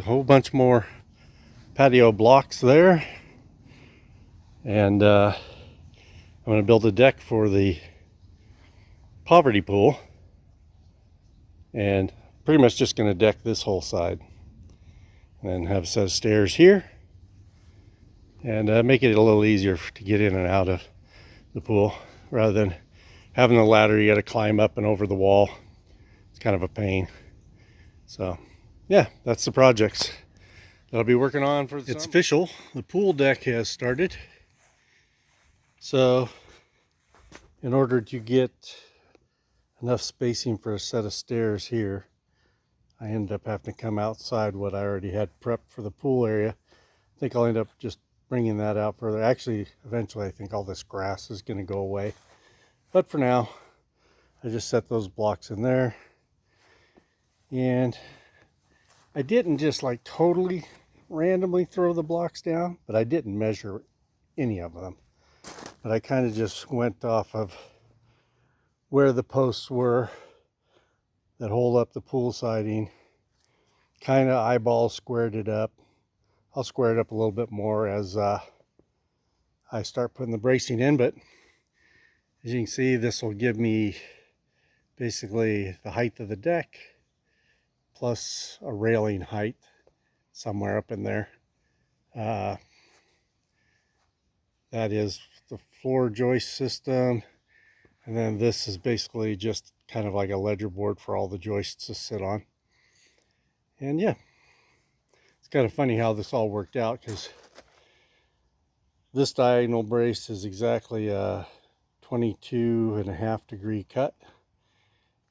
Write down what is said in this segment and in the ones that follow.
whole bunch more patio blocks there, and I'm going to build a deck for the poverty pool, and pretty much just going to deck this whole side, and then have a set of stairs here, and make it a little easier to get in and out of the pool rather than having the ladder you got to climb up and over the wall. It's kind of a pain. So yeah, that's the projects that I'll be working on for the summer. It's official, the pool deck has started. So in order to get enough spacing for a set of stairs here, I ended up having to come outside what I already had prepped for the pool area. I think I'll end up just bringing that out further. Actually, eventually I think all this grass is going to go away, but for now I just set those blocks in there. And I didn't just like totally randomly throw the blocks down, but I didn't measure any of them. But I kind of just went off of where the posts were that hold up the pool siding, kind of eyeball squared it up. I'll square it up a little bit more as I start putting the bracing in, but as you can see, this will give me basically the height of the deck plus a railing height somewhere up in there. That is the floor joist system, and then this is basically just kind of like a ledger board for all the joists to sit on. And yeah, it's kind of funny how this all worked out, because this diagonal brace is exactly a 22.5 degree cut,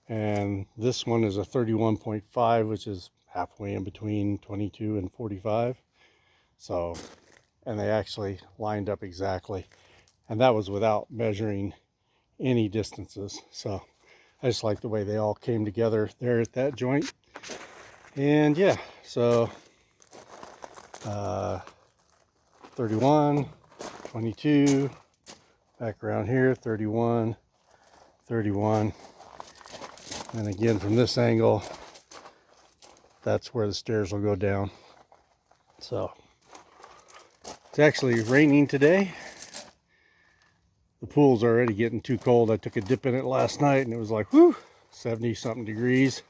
and this one is a 31.5, which is halfway in between 22 and 45. So, and they actually lined up exactly, and that was without measuring any distances. So I just like the way they all came together there at that joint. And yeah, so 31, 22, back around here, 31, 31, and again from this angle, that's where the stairs will go down. So it's actually raining today. The pool's already getting too cold. I took a dip in it last night and it was like, whew, 70 something degrees.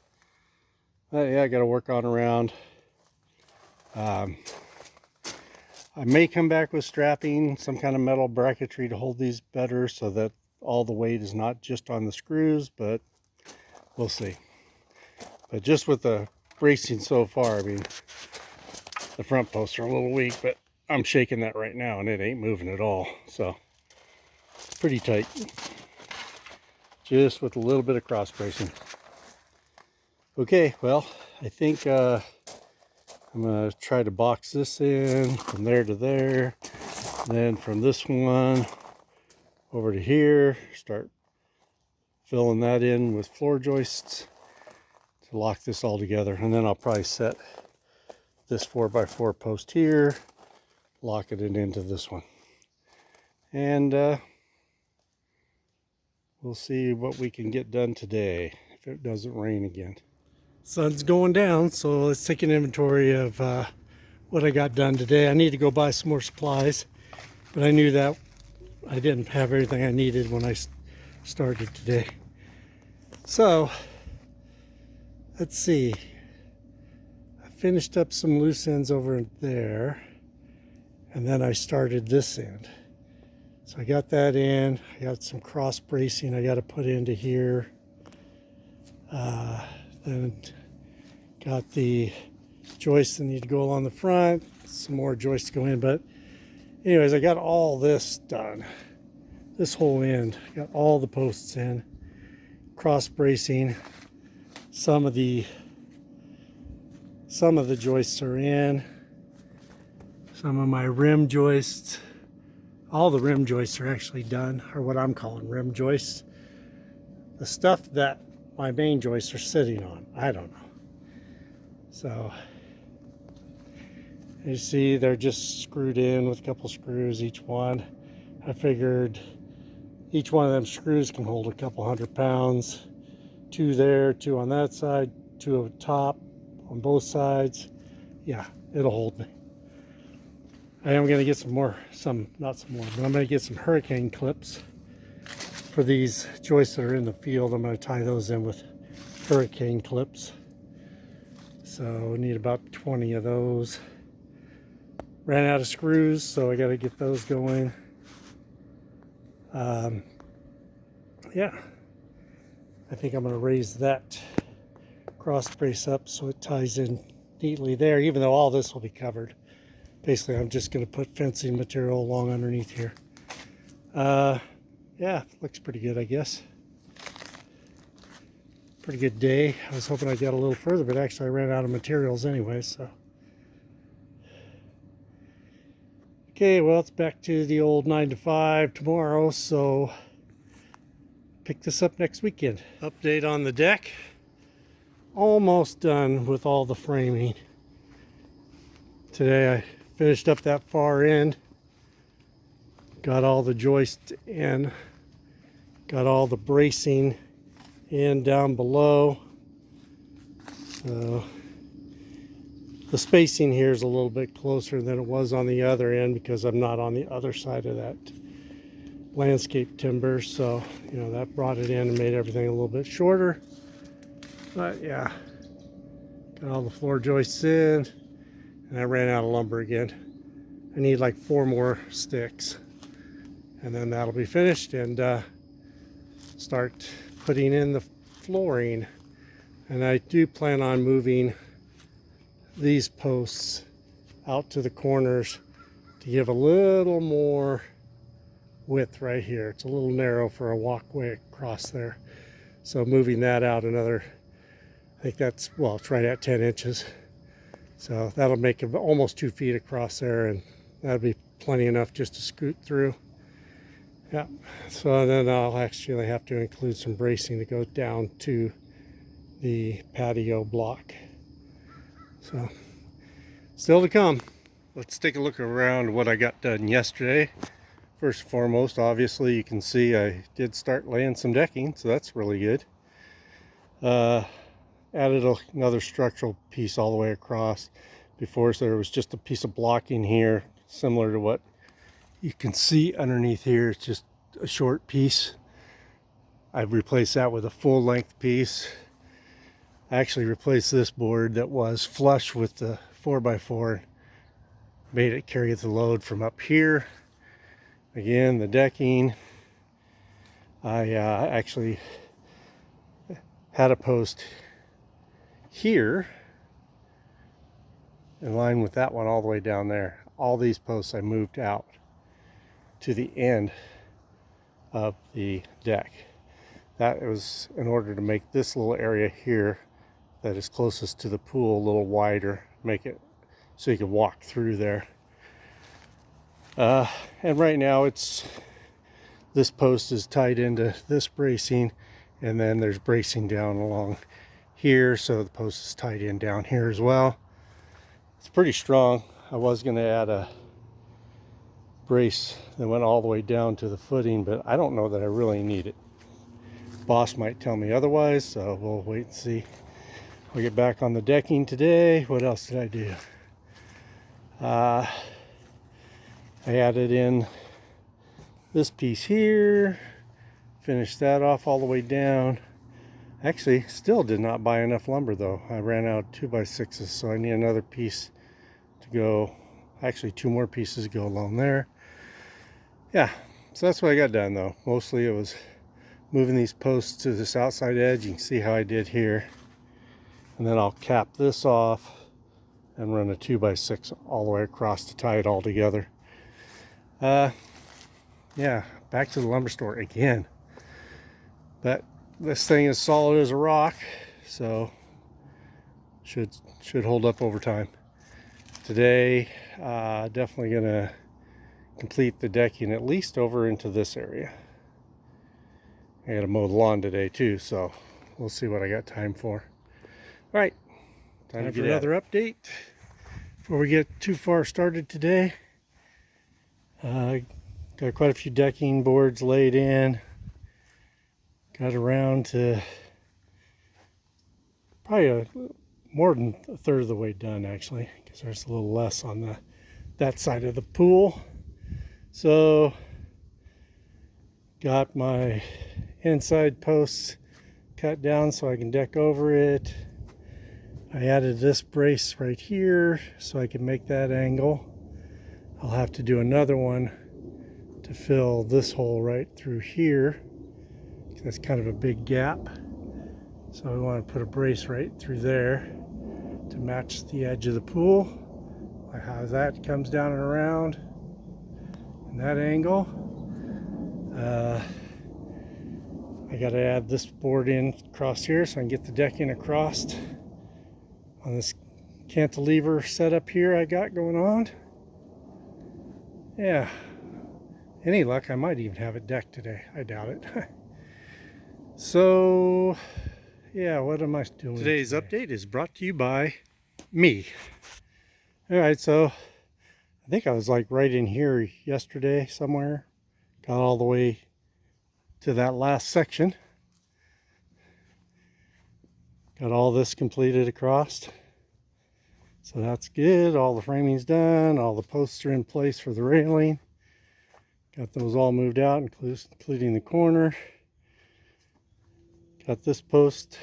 But yeah, I got to work on around. I may come back with strapping, some kind of metal bracketry to hold these better so that all the weight is not just on the screws, but we'll see. But just with the bracing so far, I mean, the front posts are a little weak, but I'm shaking that right now and it ain't moving at all. So it's pretty tight, just with a little bit of cross bracing. Okay, well, I think I'm gonna try to box this in from there to there, then from this one over to here, start filling that in with floor joists to lock this all together. And then I'll probably set this 4x4 post here, lock it into this one, and we'll see what we can get done today if it doesn't rain again. Sun's going down, so let's take an inventory of what I got done today. I need to go buy some more supplies, but I knew that I didn't have everything I needed when I started today. So let's see. I finished up some loose ends over there, and then I started this end. So I got that in. I got some cross bracing I got to put into here. Then got the joists that need to go along the front, some more joists to go in. But anyways, I got all this done. This whole end, I got all the posts in, cross bracing. Some of the joists are in. Some of my rim joists, all the rim joists are actually done, or what I'm calling rim joists. The stuff that my main joists are sitting on, I don't know. So you see they're just screwed in with a couple screws each one. I figured each one of them screws can hold a couple 100 pounds. 2 there, 2 on that side, 2 up top on both sides. yeah, it'll hold me. I am going to get not some more, but I'm going to get some hurricane clips for these joists that are in the field. I'm going to tie those in with hurricane clips. So we need about 20 of those. Ran out of screws, so I got to get those going. Yeah, I think I'm going to raise that cross brace up so it ties in neatly there, even though all this will be covered. Basically, I'm just going to put fencing material along underneath here. Yeah, looks pretty good, I guess. Pretty good day. I was hoping I'd get a little further, but actually I ran out of materials anyway, so. Okay, well, it's back to the old 9 to 5 tomorrow, so pick this up next weekend. Update on the deck. Almost done with all the framing. Today I finished up that far end. Got all the joists in. Got all the bracing in down below. So the spacing here is a little bit closer than it was on the other end because I'm not on the other side of that landscape timber. So, you know, that brought it in and made everything a little bit shorter. But yeah, got all the floor joists in, and I ran out of lumber again. I need like 4 more sticks, and then that'll be finished, and start putting in the flooring. And I do plan on moving these posts out to the corners to give a little more width right here. It's a little narrow for a walkway across there. So moving that out another, I think that's, well, it's right at 10 inches. So that'll make it almost 2 feet across there, and that'll be plenty enough just to scoot through. Yeah, so then I'll actually have to include some bracing to go down to the patio block. So, still to come. Let's take a look around what I got done yesterday. First and foremost, obviously you can see I did start laying some decking, so that's really good. Added another structural piece all the way across. Before, so there was just a piece of blocking here, similar to what you can see underneath here. It's just a short piece. I've replaced that with a full length piece. I actually replaced this board that was flush with the 4x4, made it carry the load from up here. Again, the decking, I actually had a post here in line with that one all the way down there. All these posts I moved out to the end of the deck. That was in order to make this little area here that is closest to the pool a little wider, make it so you can walk through there. And right now this post is tied into this bracing, and then there's bracing down along here, so the post is tied in down here as well. It's pretty strong. I was going to add a brace that went all the way down to the footing, but I don't know that I really need it. Boss might tell me otherwise, so we'll wait and see. We'll get back on the decking today. What else did I do? I added in this piece here, finished that off all the way down. Actually, still did not buy enough lumber though. I ran out 2x6s, so I need another piece to go. Actually, 2 more pieces to go along there. Yeah, so that's what I got done though. Mostly it was moving these posts to this outside edge. You can see how I did here. And then I'll cap this off and run a 2x6 all the way across to tie it all together. Yeah, back to the lumber store again. But this thing is solid as a rock, so should hold up over time. Today, definitely gonna complete the decking at least over into this area. I gotta mow the lawn today too, so we'll see what I got time for. All right, time for another update before we get too far started today. Got quite a few decking boards laid in. Got around to probably more than a third of the way done actually, because there's a little less on that side of the pool. So got my inside posts cut down so I can deck over it. I added this brace right here so I can make that angle. I'll have to do another one to fill this hole right through here. That's kind of a big gap. So we want to put a brace right through there to match the edge of the pool. Like how that comes down and around in that angle. I got to add this board in across here so I can get the decking across on this cantilever setup here I got going on. Yeah, any luck, I might even have it decked today. I doubt it. So, yeah, what am I doing? Today's update is brought to you by me. All right, so I think I was like right in here yesterday somewhere. Got all the way to that last section. Got all this completed across. So that's good. All the framing's done. All the posts are in place for the railing. Got those all moved out, including the corner. Got this post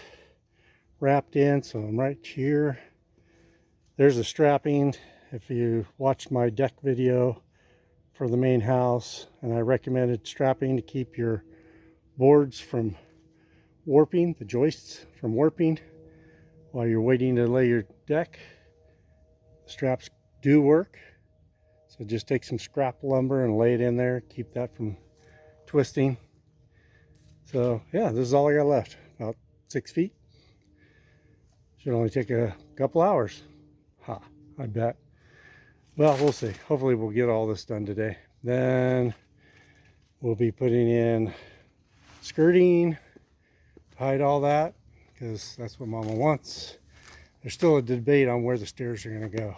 wrapped in, so I'm right here. There's the strapping. If you watched my deck video for the main house, and I recommended strapping to keep your boards from warping, the joists from warping while you're waiting to lay your deck. The straps do work. So just take some scrap lumber and lay it in there, keep that from twisting. So yeah, this is all I got left, about 6 feet. Should only take a couple hours. Ha, I bet. Well, we'll see. Hopefully we'll get all this done today. Then we'll be putting in skirting, hide all that, because that's what Mama wants. There's still a debate on where the stairs are going to go.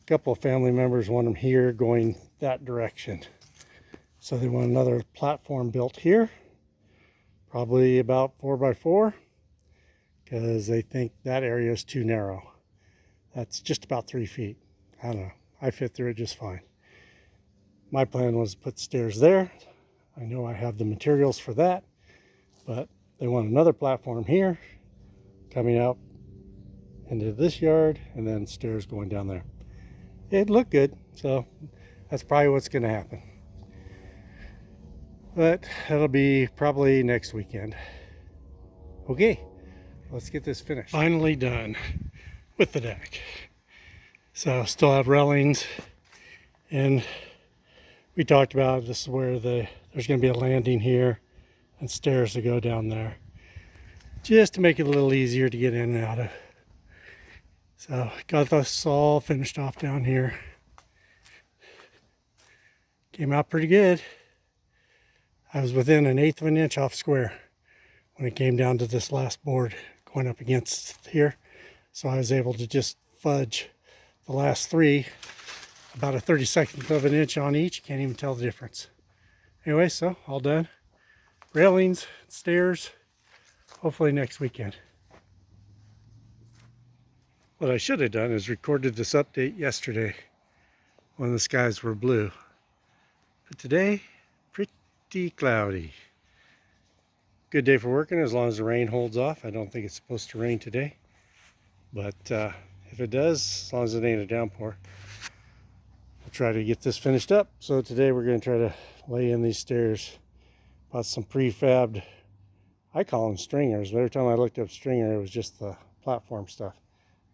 A couple of family members want them here going that direction. So they want another platform built here, probably about 4x4, because they think that area is too narrow. That's just about 3 feet. I don't know. I fit through it just fine. My plan was to put stairs there. I know I have the materials for that, but they want another platform here coming out into this yard and then stairs going down there. It looked good, so that's probably what's going to happen. But that'll be probably next weekend. Okay, let's get this finished. Finally done with the deck. So still have railings, and we talked about this is where there's going to be a landing here and stairs to go down there, just to make it a little easier to get in and out of. So got this all finished off down here. Came out pretty good. I was within 1/8 of an inch off square when it came down to this last board going up against here. So I was able to just fudge the last three about a 32nd of an inch on each. Can't even tell the difference. Anyway, so all done. Railings, stairs, hopefully next weekend. What I should have done is recorded this update yesterday when the skies were blue. But today, pretty cloudy. Good day for working as long as the rain holds off. I don't think it's supposed to rain today. But if it does, as long as it ain't a downpour, we'll try to get this finished up. So today we're going to try to lay in these stairs. Bought some prefabbed, I call them stringers, but every time I looked up stringer, it was just the platform stuff.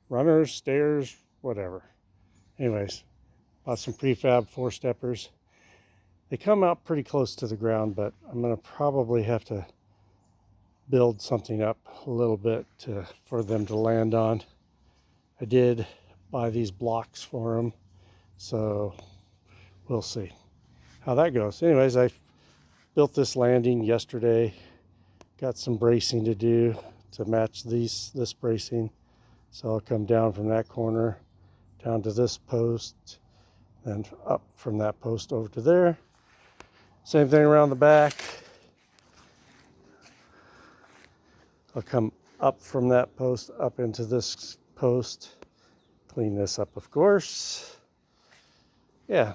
Runners, stairs, whatever. Anyways, bought some prefab 4-steppers. They come out pretty close to the ground, but I'm going to probably have to build something up a little bit for them to land on. I did buy these blocks for them, so we'll see how that goes. Anyways, I built this landing yesterday. Got some bracing to do to match this bracing. So I'll come down from that corner down to this post, then up from that post over to there. Same thing around the back. I'll come up from that post up into this post. Clean this up, of course. Yeah,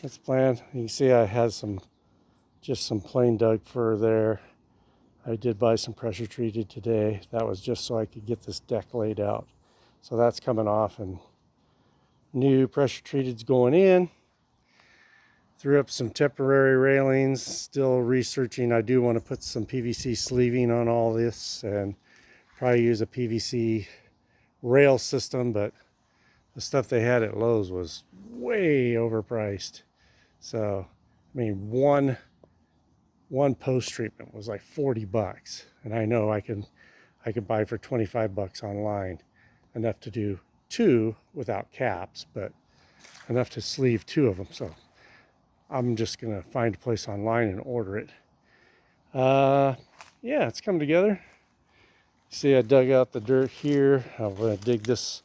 that's planned. You can see I had just some plain dug fir there. I did buy some pressure treated today. That was just so I could get this deck laid out. So that's coming off, and new pressure treated's going in. Threw up some temporary railings, still researching. I do want to put some PVC sleeving on all this and probably use a PVC rail system, but the stuff they had at Lowe's was way overpriced. So, I mean, one post treatment was like 40 bucks. And I know I could buy for 25 bucks online, enough to do 2 without caps, but enough to sleeve 2 of them. So I'm just gonna find a place online and order it. Yeah, it's coming together. See, I dug out the dirt here. I'm gonna dig this,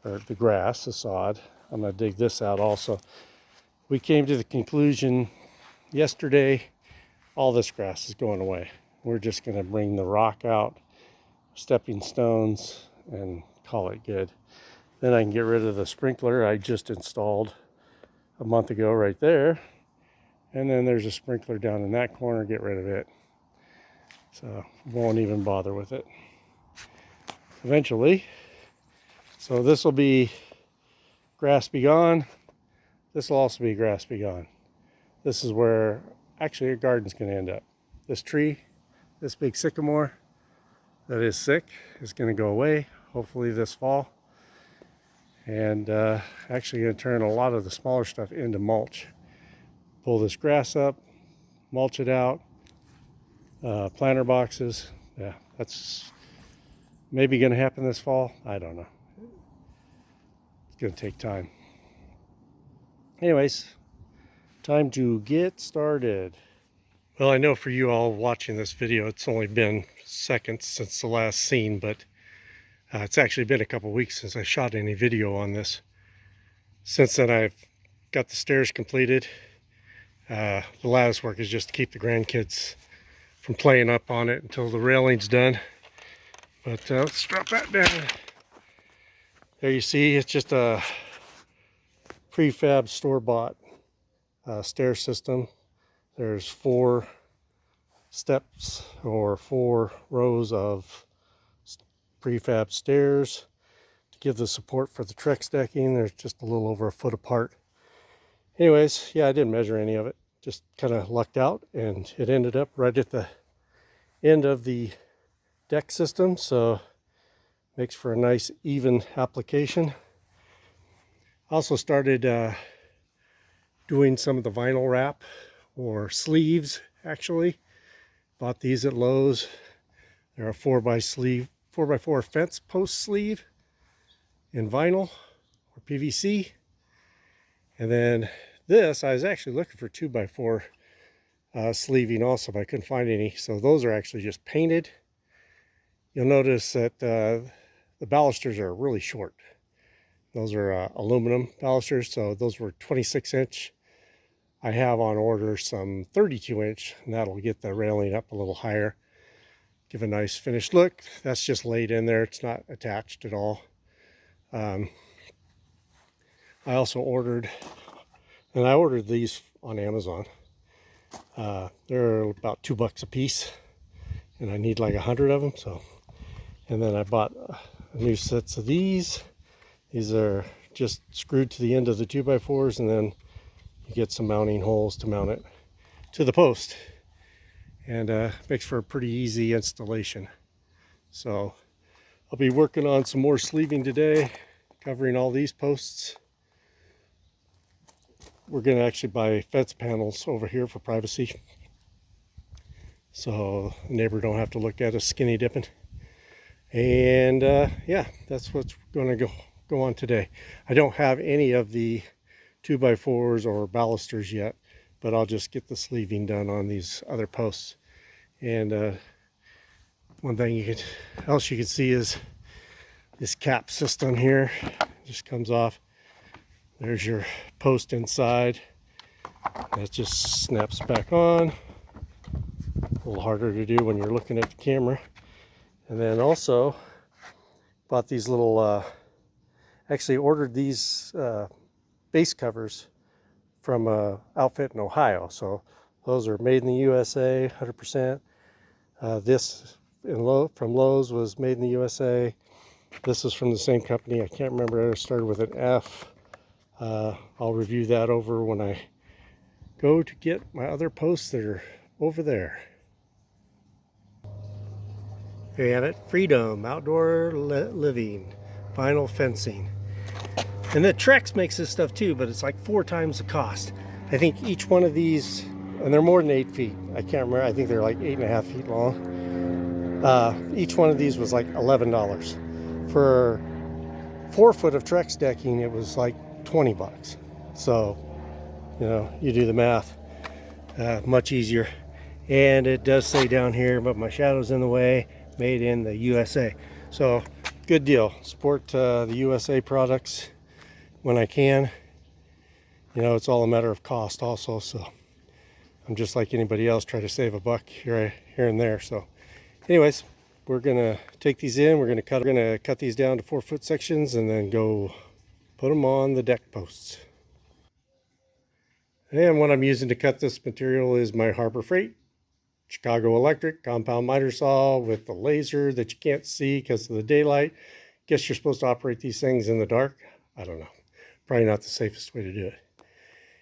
or the grass, the sod. I'm gonna dig this out also. We came to the conclusion yesterday, all this grass is going away. We're just gonna bring the rock out, stepping stones, and call it good. Then I can get rid of the sprinkler I just installed a month ago right there. And then there's a sprinkler down in that corner, get rid of it. So won't even bother with it eventually. So this will be grass be gone. This will also be grass be gone. This is where actually your garden's gonna end up. This tree, this big sycamore that is sick, is gonna go away, hopefully this fall. And actually gonna turn a lot of the smaller stuff into mulch. Pull this grass up, mulch it out, planter boxes. Yeah, that's maybe gonna happen this fall. I don't know. It's gonna take time. Anyways, time to get started. Well, I know for you all watching this video, it's only been seconds since the last scene, but it's actually been a couple weeks since I shot any video on this. Since then, I've got the stairs completed. The lattice work is just to keep the grandkids from playing up on it until the railing's done. But let's drop that down. There you see, it's just a prefab store-bought stair system. There's 4 steps or 4 rows of prefab stairs to give the support for the Trex decking. There's just a little over a foot apart. Anyways, yeah, I didn't measure any of it. Just kind of lucked out, and it ended up right at the end of the deck system, so makes for a nice even application. Also started doing some of the vinyl wrap, or sleeves actually. Bought these at Lowe's. They're a 4x4 fence post sleeve in vinyl or PVC. And then this, I was actually looking for 2x4 sleeving also, but I couldn't find any. So those are actually just painted. You'll notice that the balusters are really short. Those are aluminum balusters, so those were 26-inch. I have on order some 32-inch, and that'll get the railing up a little higher. Give a nice finished look. That's just laid in there. It's not attached at all. I also ordered, and I ordered these on Amazon. They're about $2 a piece, and I need like 100 of them. So, and then I bought new sets of these. These are just screwed to the end of the 2x4s, and then you get some mounting holes to mount it to the post, and makes for a pretty easy installation. So I'll be working on some more sleeving today, covering all these posts. We're going to actually buy fence panels over here for privacy, so the neighbor don't have to look at us skinny dipping. And yeah, that's what's going to go on today. I don't have any of the 2x4s or balusters yet, but I'll just get the sleeving done on these other posts. And one thing else you can see is this cap system here. It just comes off. There's your post inside. That just snaps back on. A little harder to do when you're looking at the camera. And then also bought these little, actually ordered these base covers from a outfit in Ohio. So those are made in the USA, 100%. This from Lowe's was made in the USA. This is from the same company. I can't remember. It started with an F. I'll review that over when I go to get my other posts that are over there. Here you have it. Freedom Outdoor Living Vinyl Fencing. And the Trex makes this stuff too, but it's like 4 times the cost. I think each one of these, and they're more than 8 feet. I can't remember. I think they're like 8.5 feet long. Each one of these was like $11. For 4 foot of Trex decking, it was like 20 bucks. So, you know, you do the math, much easier. And it does say down here, but my shadow's in the way, made in the USA. So, good deal. Support the USA products when I can. You know, it's all a matter of cost also. So, I'm just like anybody else, try to save a buck here and there. So, anyways, we're gonna take these in. We're gonna cut these down to 4 foot sections and then go put them on the deck posts. And what I'm using to cut this material is my Harbor Freight Chicago Electric compound miter saw with the laser that you can't see because of the daylight. Guess you're supposed to operate these things in the dark. I don't know. Probably not the safest way to do it.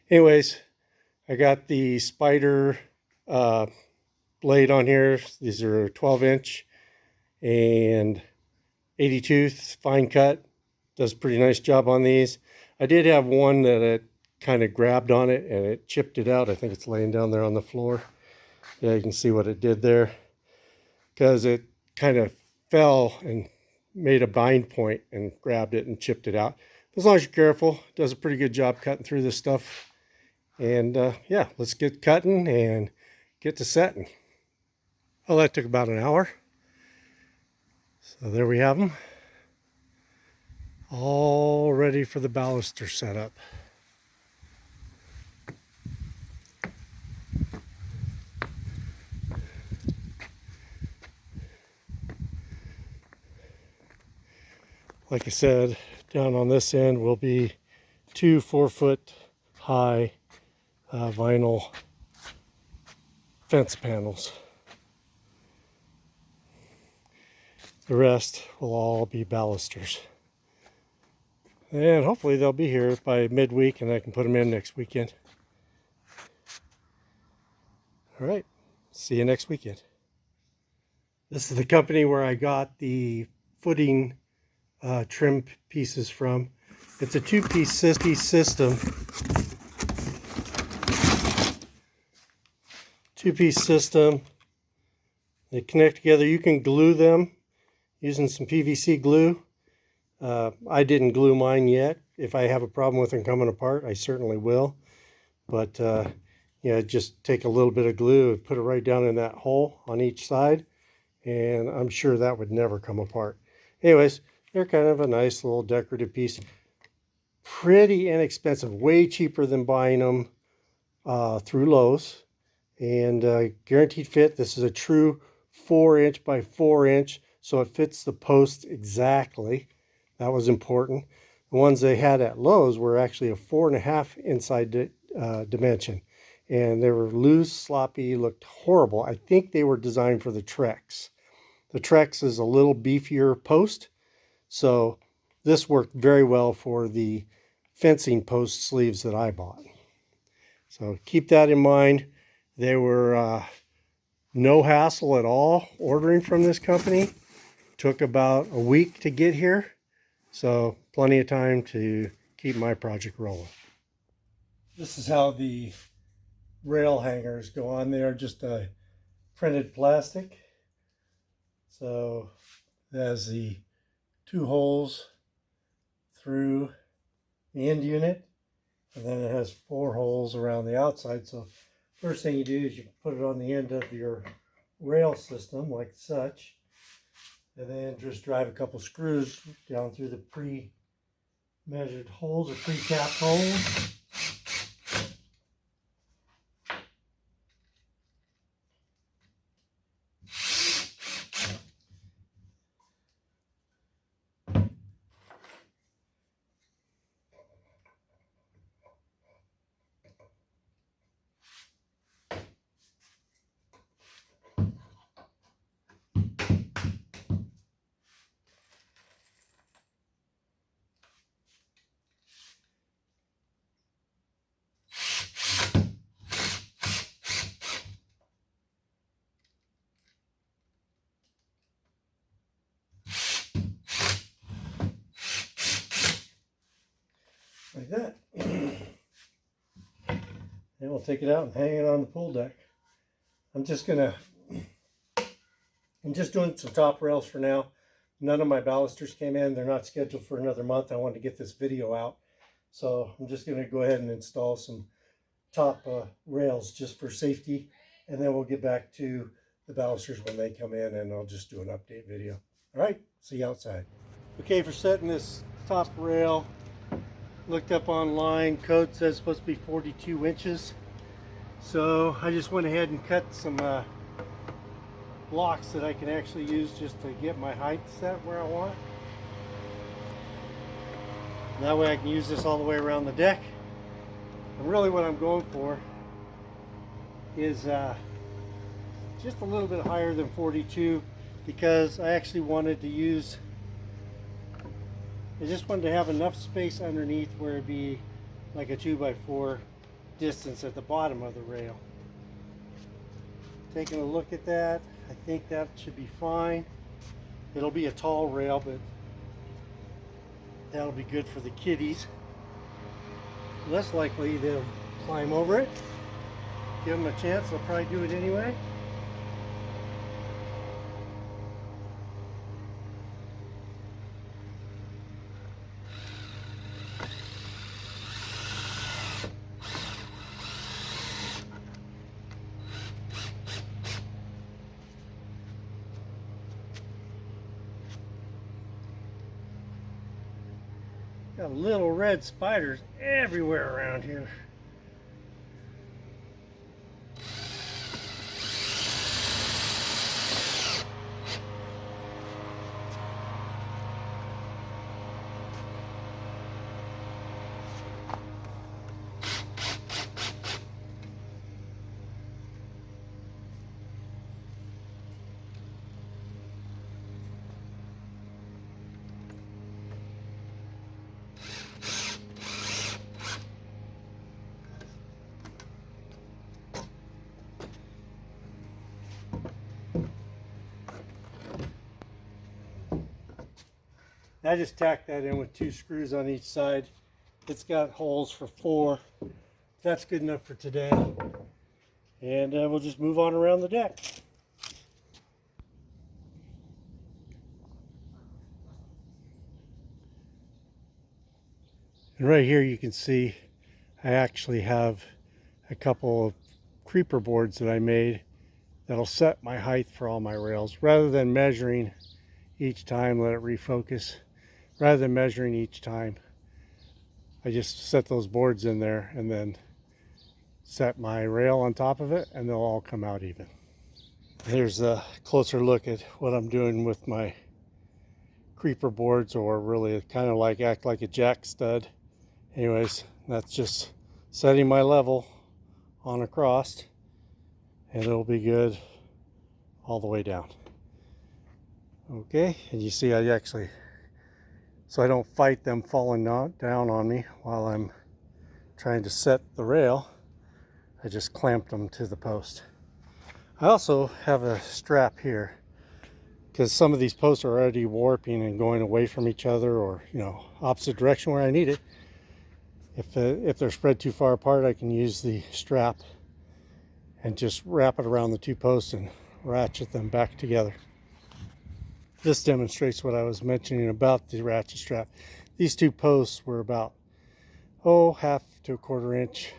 Anyways, I got the Spider blade on here. These are 12-inch and 80 tooth, fine cut. Does a pretty nice job on these. I did have one that it kind of grabbed on it and it chipped it out. I think it's laying down there on the floor. Yeah, you can see what it did there, because it kind of fell and made a bind point and grabbed it and chipped it out. As long as you're careful, it does a pretty good job cutting through this stuff. And yeah, let's get cutting and get to setting. Well, that took about an hour. So there we have them, all ready for the baluster setup. Like I said, down on this end will be 2 4 foot high vinyl fence panels. The rest will all be balusters. And hopefully they'll be here by midweek and I can put them in next weekend. All right, see you next weekend. This is the company where I got the footing trim pieces from. It's a 2-piece system. 2-piece system. They connect together. You can glue them using some PVC glue. I didn't glue mine yet. If I have a problem with them coming apart, I certainly will. But yeah, just take a little bit of glue and put it right down in that hole on each side, and I'm sure that would never come apart. Anyways, they're kind of a nice little decorative piece. Pretty inexpensive, way cheaper than buying them through Lowe's. And guaranteed fit. This is a true 4-inch by 4-inch, so it fits the post exactly. That was important. The ones they had at Lowe's were actually a 4.5 inside dimension, and they were loose, sloppy, looked horrible. I think they were designed for the Trex. The Trex is a little beefier post, so this worked very well for the fencing post sleeves that I bought. So keep that in mind. They were no hassle at all ordering from this company. Took about a week to get here, so plenty of time to keep my project rolling. This is how the rail hangers go on. They are just a printed plastic. So it has the 2 holes through the end unit, and then it has 4 holes around the outside. So first thing you do is you put it on the end of your rail system like such, and then just drive a couple screws down through the pre-measured holes or pre-capped holes. we'll take it out and hang it on the pool deck. I'm just doing some top rails for now. None of my balusters came in. They're not scheduled for another month. I wanted to get this video out. So I'm just going to go ahead and install some top rails just for safety. And then we'll get back to the balusters when they come in, and I'll just do an update video. All right, see you outside. Okay, for setting this top rail, looked up online, code says it's supposed to be 42 inches. So I just went ahead and cut some blocks that I can actually use just to get my height set where I want. And that way I can use this all the way around the deck. And really what I'm going for is just a little bit higher than 42, because I actually wanted to use, I just wanted to have enough space underneath where it'd be like a 2x4 distance at the bottom of the rail. Taking a look at that, I think that should be fine. It'll be a tall rail, but that'll be good for the kiddies. Less likely they'll climb over it. Give them a chance, they'll probably do it anyway. Got little red spiders everywhere around here. I just tacked that in with 2 screws on each side. It's got holes for 4. That's good enough for today. And we'll just move on around the deck. And right here you can see I actually have a couple of creeper boards that I made that'll set my height for all my rails. Rather than measuring each time, let it refocus. Rather than measuring each time, I just set those boards in there and then set my rail on top of it, and they'll all come out even. Here's a closer look at what I'm doing with my creeper boards, or really kind of like act like a jack stud. Anyways, that's just setting my level on across, and it'll be good all the way down. Okay, and you see I actually, so I don't fight them falling down on me while I'm trying to set the rail, I just clamped them to the post. I also have a strap here because some of these posts are already warping and going away from each other, or opposite direction where I need it. If they're spread too far apart, I can use the strap and just wrap it around the 2 posts and ratchet them back together. This demonstrates what I was mentioning about the ratchet strap. These 2 posts were about, 1/2 to 1/4 inch,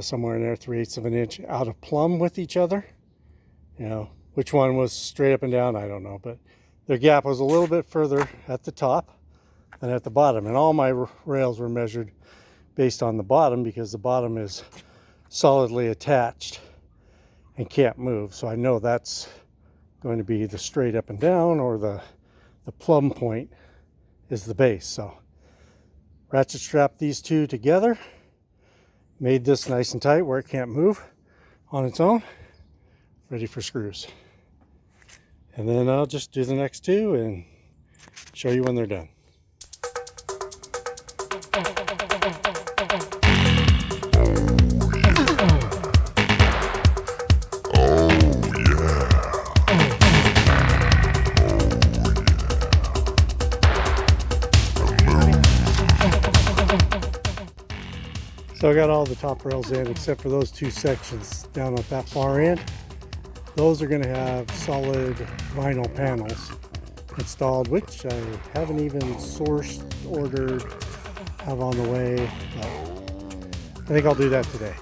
somewhere in there, 3/8 of an inch out of plumb with each other. Which one was straight up and down, I don't know, but their gap was a little bit further at the top than at the bottom. And all my rails were measured based on the bottom, because the bottom is solidly attached and can't move. So I know that's going to be the straight up and down, or the plumb point is the base. So ratchet strap these 2 together, made this nice and tight where it can't move on its own, ready for screws. And then I'll just do the next 2 and show you when they're done. So I got all the top rails in except for those two sections down at that far end. Those are going to have solid vinyl panels installed, which I haven't even sourced, ordered, have on the way. But I think I'll do that today.